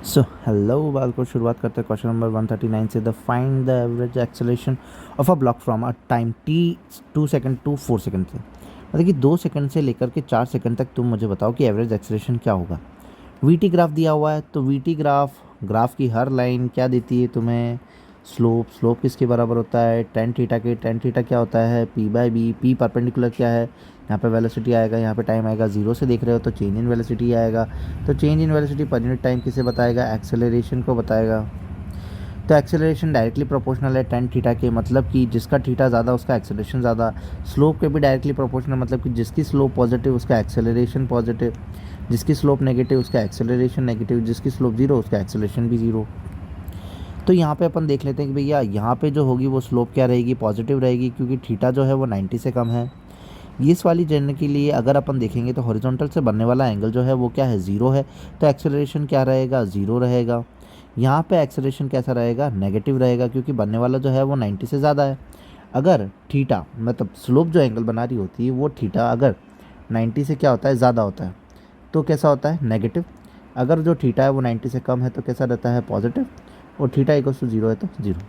So hello बालको, शुरुआत करते हैं क्वेश्चन नंबर 139 से। The find the average acceleration of a block from a time t 2 second to 4 second से। मतलब कि 2 सेकंड से लेकर के 4 सेकंड तक तुम मुझे बताओ कि एवरेज एक्सेलरेशन क्या होगा। वीटी ग्राफ दिया हुआ है, तो वीटी ग्राफ की हर लाइन क्या देती है तुम्हें? स्लोप किसके बराबर होता है? टेन थीटा के। टेन थीटा क्या होता है? P by B. P perpendicular क्या है? यहाँ पे वेलोसिटी आएगा, यहाँ पे टाइम आएगा। जीरो से देख रहे हो तो चेंज इन वेलोसिटी आएगा। तो change in velocity per unit time किसे बताएगा? एक्सेलरेशन को बताएगा। तो एक्सेलरेशन डायरेक्टली प्रोपोर्शनल है टेन थीटा के, मतलब कि जिसका थीटा ज़्यादा उसका एक्सेलरेशन ज़्यादा। स्लोप के भी डायरेक्टली प्रोपोर्शनल, मतलब कि जिसकी स्लोप पॉजिटिव उसका एक्सेलरेशन पॉजिटिव, जिसकी स्लोप नेगेटिव उसका एक्सेलरेशन नेगेटिव, जिसकी स्लोप जीरो उसका एक्सेलरेशन भी जीरो। तो यहाँ पे अपन देख लेते हैं कि भैया यहाँ पे जो होगी वो स्लोप क्या रहेगी? पॉजिटिव रहेगी, क्योंकि थीटा जो है वो 90 से कम है। इस वाली जर्नी के लिए अगर अपन देखेंगे तो हॉरिजॉन्टल से बनने वाला एंगल जो है वो क्या है? ज़ीरो है। तो एक्सेलरेशन क्या रहेगा? ज़ीरो रहेगा। यहाँ पे एक्सेलरेशन कैसा रहेगा? नेगेटिव रहेगा, क्योंकि बनने वाला जो है वो 90 से ज़्यादा है। अगर थीटा मतलब स्लोप जो एंगल बना रही होती है वो थीटा अगर 90 से क्या होता है? ज़्यादा होता है, तो कैसा होता है? नेगेटिव। अगर जो थीटा है वो 90 से कम है तो कैसा रहता है? पॉजिटिव। और थीटा इक्वल्स टू जीरो है तो जीरो।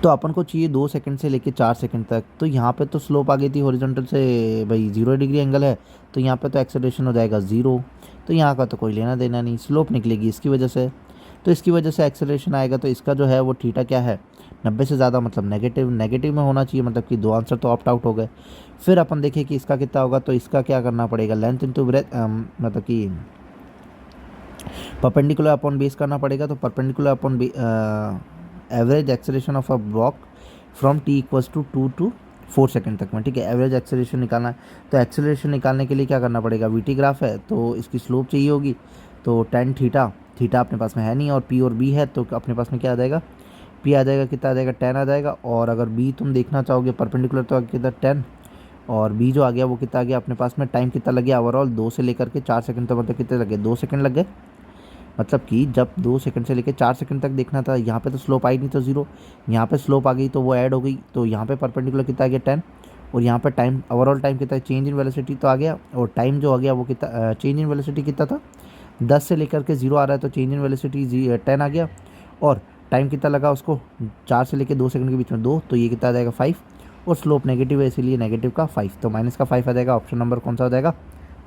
तो अपन को चाहिए 2 सेकंड से लेके 4 सेकंड तक। तो यहाँ पे तो स्लोप आ गई थी हॉरिजॉन्टल से, भाई 0 डिग्री एंगल है, तो यहाँ पे तो एक्सेलरेशन हो जाएगा ज़ीरो। तो यहाँ का तो कोई लेना देना नहीं, स्लोप निकलेगी इसकी वजह से। तो इसकी वजह से एक्सेलरेशन आएगा, तो इसका जो है वो थीटा क्या है? 90 से ज़्यादा, मतलब नेगेटिव। नेगेटिव में होना चाहिए, मतलब कि दो आंसर तो ऑप्ट आउट हो गए। फिर अपन देखें कि इसका कितना होगा, तो इसका क्या करना पड़ेगा? लेंथ इंटू ब्रेथ, मतलब कि परपेंडिकुलर अपॉन बेस करना पड़ेगा। तो perpendicular upon average acceleration of a block from t equals to 2 to 4 second तक में, ठीक है। एवरेज एक्सेलरेशन निकालना है, तो एक्सेलरेशन निकालने के लिए क्या करना पड़ेगा? वीटी ग्राफ है तो इसकी स्लोप चाहिए होगी। तो टेन थीटा, थीटा अपने पास में है नहीं, और पी और बी है, तो अपने पास में क्या आ जाएगा? पी आ जाएगा, कितना आ जाएगा? 10 आ जाएगा। और अगर बी तुम देखना चाहोगे परपेंडिकुलर, तो कितना? 10। और बी जो आ गया वो कितना आ गया अपने पास में? टाइम कितना लग गया ओवरऑल? 2 से लेकर के 4 सेकंड, तो मतलब कितने लगे? 2 सेकंड लग गए। मतलब कि जब 2 सेकंड से लेकर 4 सेकंड तक देखना था, यहाँ पे तो स्लोप आई नहीं तो ज़ीरो, यहाँ पे स्लोप आ गई तो वो ऐड हो गई, तो यहाँ पे परपेंडिकुलर कितना आ गया? 10। और यहाँ पे टाइम, ओवरऑल टाइम कितना है? चेंज इन वेलोसिटी तो आ गया, और टाइम जो आ गया वो कितना? चेंज इन वेलोसिटी कितना था? 10 से लेकर के 0 आ रहा है, तो चेंज इन वेलोसिटी 10 आ गया। और टाइम कितना लगा उसको? 4 से लेकर 2 सेकंड के बीच में 2, तो ये कितना आ जाएगा? 5। और स्लोप नेगेटिव है, इसीलिए नेगेटिव का 5, तो माइनस का 5 आ जाएगा। ऑप्शन नंबर कौन सा हो जाएगा?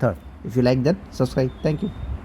Third. If you like then subscribe. Thank you.